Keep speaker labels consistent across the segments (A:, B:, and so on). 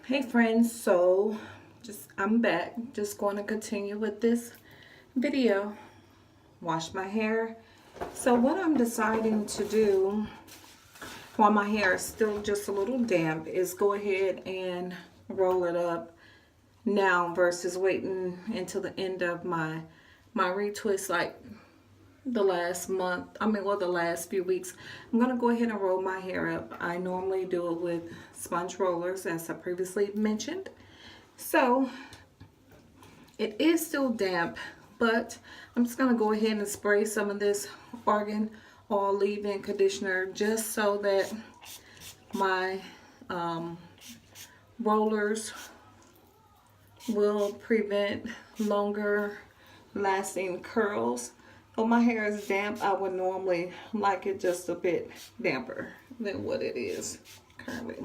A: Hey friends, so I'm back. Just going to continue with this video. Wash my hair. So what I'm deciding to do while my hair is still just a little damp is go ahead and roll it up now versus waiting until the end of my retwist like the last month. The last few weeks. I'm going to go ahead and roll my hair up. I normally do it with sponge rollers, as I previously mentioned. So it is still damp, but I'm just going to go ahead and spray some of this argan oil leave-in conditioner just so that my rollers will prevent longer lasting curls. When my hair is damp, I would normally like it just a bit damper than what it is currently.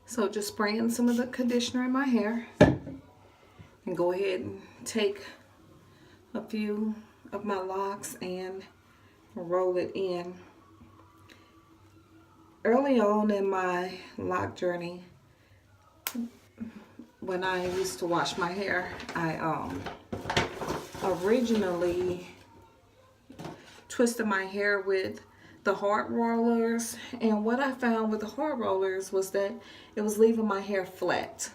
A: So just spraying some of the conditioner in my hair and go ahead and take a few of my locks and roll it in. Early on in my lock journey, when I used to wash my hair, I originally twisted my hair with the hard rollers, and what I found with the hard rollers was that it was leaving my hair flat.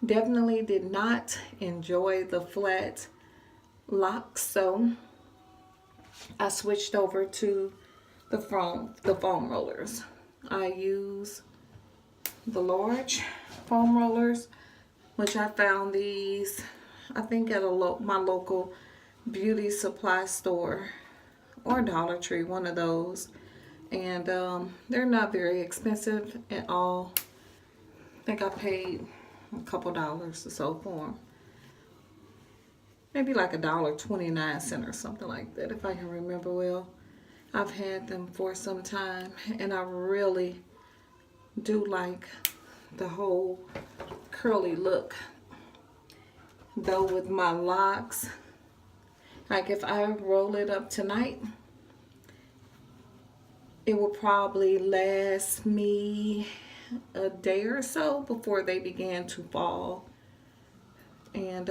A: Definitely did not enjoy the flat locks, so I switched over to the foam rollers. I use the large foam rollers, which I found these I think at my local beauty supply store or Dollar Tree, one of those. And they're not very expensive at all. I think I paid a couple dollars or so for them. Maybe like $1.29 or something like that, if I can remember well. I've had them for some time, and I really do like the whole curly look. Though with my locks, like if I roll it up tonight, it will probably last me a day or so before they begin to fall. And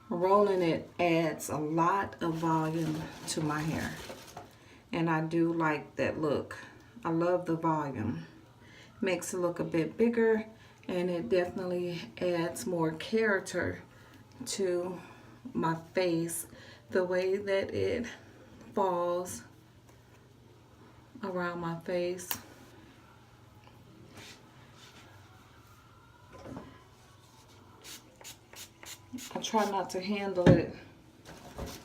A: rolling it adds a lot of volume to my hair, and I do like that look. I love the volume. Makes it look a bit bigger, and it definitely adds more character to my face, the way that it falls around my face. I try not to handle it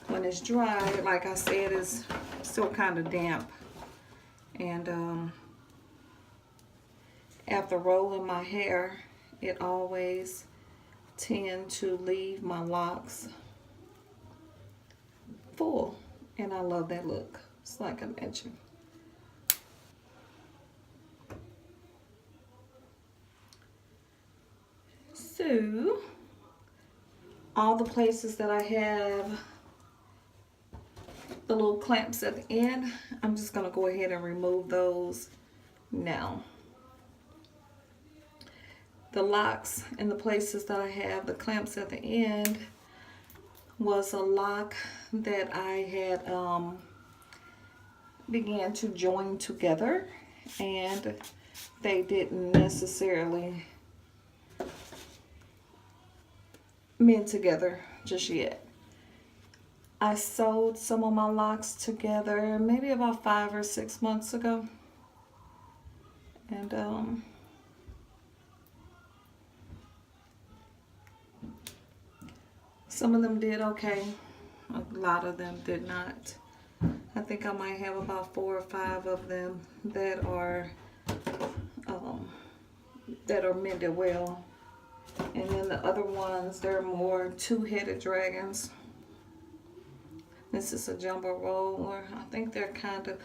A: when it's dry. Like I said, it's still kind of damp, and after rolling my hair, it always tends to leave my locks full, and I love that look. It's like I mentioned. So all the places that I have the little clamps at the end, I'm just going to go ahead and remove those now. The locks and the places that I have the clamps at the end was a lock that I had began to join together, and they didn't necessarily mend together just yet. I sewed some of my locks together maybe about 5 or 6 months ago, and some of them did okay. A lot of them did not. I think I might have about 4 or 5 of them that are mended well. And then the other ones, they're more two-headed dragons. This is a jumbo roller. I think they're kind of,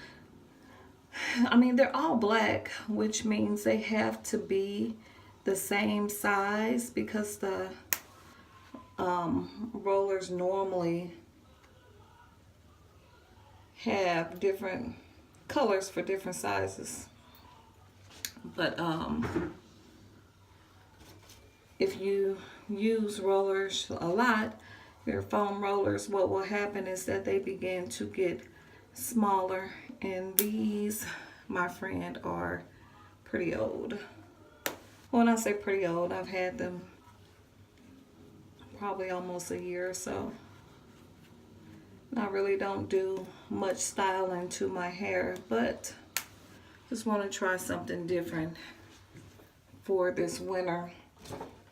A: they're all black, which means they have to be the same size, because the rollers normally have different colors for different sizes. But if you use rollers a lot, your foam rollers, what will happen is that they begin to get smaller, and these, my friend, are pretty old. When I say pretty old, I've had them probably almost a year or so. I really don't do much styling to my hair, but just want to try something different for this winter.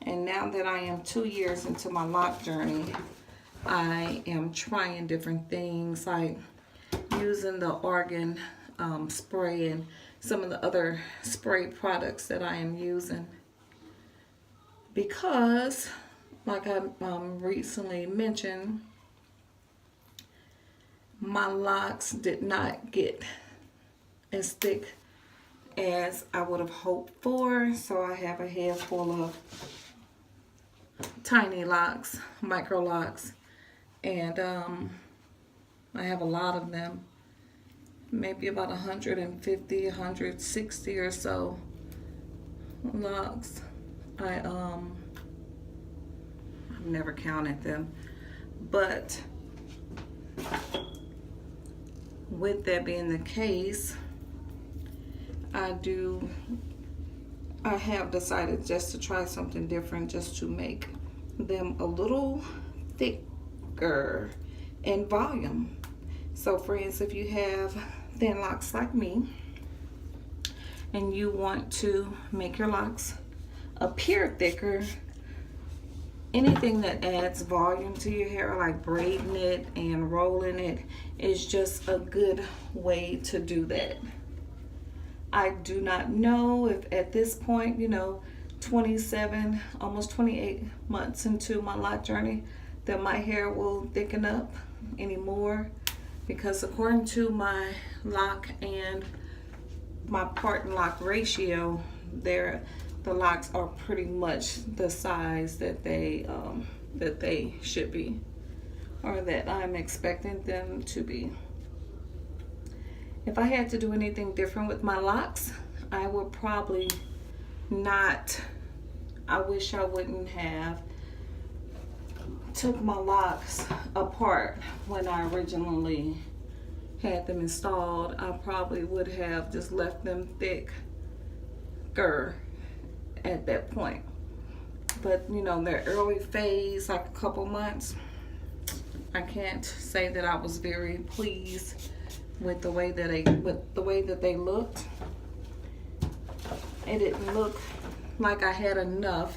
A: And now that I am 2 years into my lock journey, I am trying different things, like using the argan spray and some of the other spray products that I am using, because like I recently mentioned, my locks did not get as thick as I would have hoped for. So I have a head full of tiny locks, micro locks, and I have a lot of them, maybe about 150, 160 or so locks. I've never counted them, but with that being the case, I have decided just to try something different, just to make them a little thicker in volume. So friends, if you have thin locks like me and you want to make your locks appear thicker, anything that adds volume to your hair, like braiding it and rolling it, is just a good way to do that. I do not know if at this point, 27, almost 28 months into my lock journey, that my hair will thicken up anymore, because according to my lock and my part and lock ratio, the locks are pretty much the size that they should be, or that I'm expecting them to be. If I had to do anything different with my locks, I would probably not. I wish I wouldn't have took my locks apart when I originally had them installed. I probably would have just left them thicker at that point. But their early phase, like a couple months, I can't say that I was very pleased with the way that they looked. It didn't look like I had enough,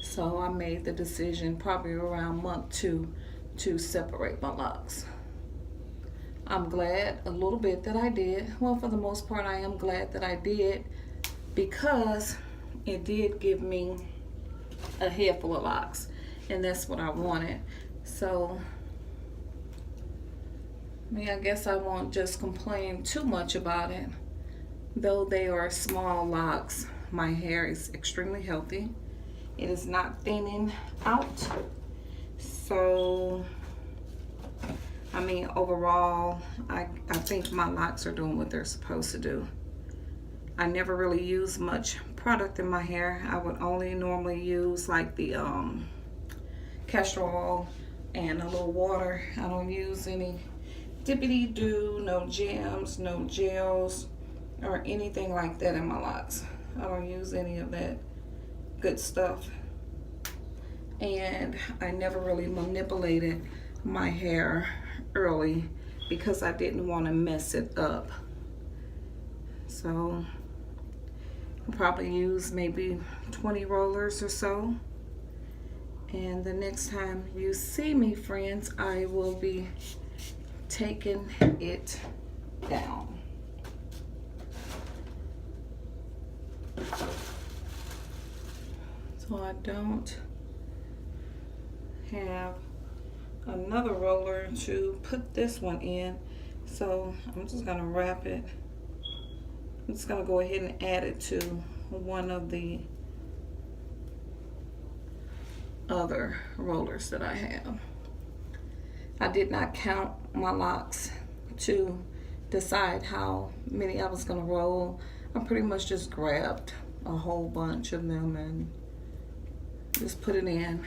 A: so I made the decision probably around month 2 to separate my locks. I'm glad a little bit that I did. Well, for the most part, I am glad that I did, because it did give me a head full of locks, and that's what I wanted. So I guess I won't just complain too much about it. Though they are small locks, my hair is extremely healthy. It is not thinning out. So overall, I think my locks are doing what they're supposed to do. I never really use much product in my hair. I would only normally use like the castor oil and a little water. I don't use any dippity do, no jams, no gels, or anything like that in my locks. I don't use any of that good stuff. And I never really manipulated my hair early, because I didn't want to mess it up. So I'll probably use maybe 20 rollers or so. And the next time you see me, friends, I will be taking it down. So I don't have another roller to put this one in, so I'm just gonna wrap it. I'm just gonna go ahead and add it to one of the other rollers that I have. I did not count my locks to decide how many I was gonna roll, I pretty much just grabbed a whole bunch of them and just put it in.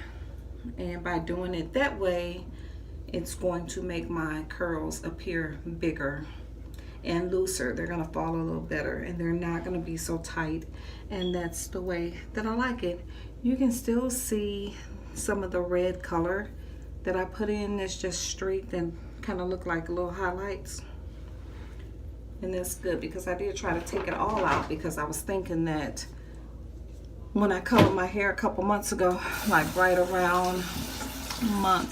A: And by doing it that way, it's going to make my curls appear bigger and looser. They're gonna fall a little better and they're not gonna be so tight. And that's the way that I like it. You can still see some of the red color that I put in that's just streaked and kind of look like little highlights. And that's good because I did try to take it all out because I was thinking that when I colored my hair a couple months ago, like right around my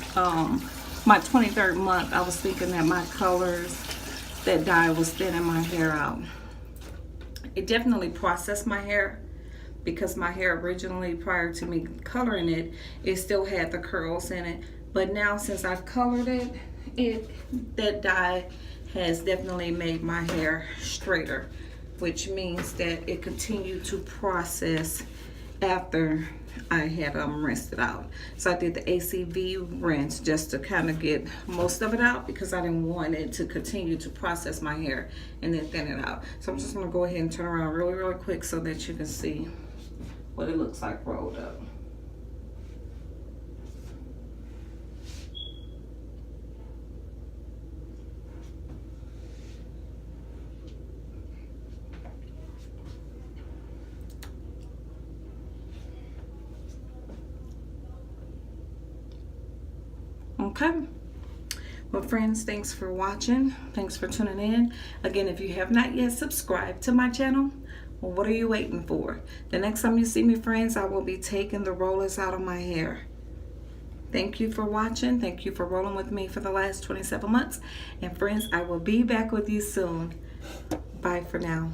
A: 23rd month, I was thinking that my colors, that dye was thinning my hair out. It definitely processed my hair because my hair originally, prior to me coloring it, it still had the curls in it. But now since I've colored it, that dye has definitely made my hair straighter, which means that it continued to process after I had rinsed it out. So I did the ACV rinse just to kind of get most of it out because I didn't want it to continue to process my hair and then thin it out. So I'm just gonna go ahead and turn around really, really quick so that you can see what it looks like rolled up. Okay. Well, friends, thanks for watching. Thanks for tuning in. Again, if you have not yet subscribed to my channel, well, what are you waiting for? The next time you see me, friends, I will be taking the rollers out of my hair. Thank you for watching. Thank you for rolling with me for the last 27 months. And friends, I will be back with you soon. Bye for now.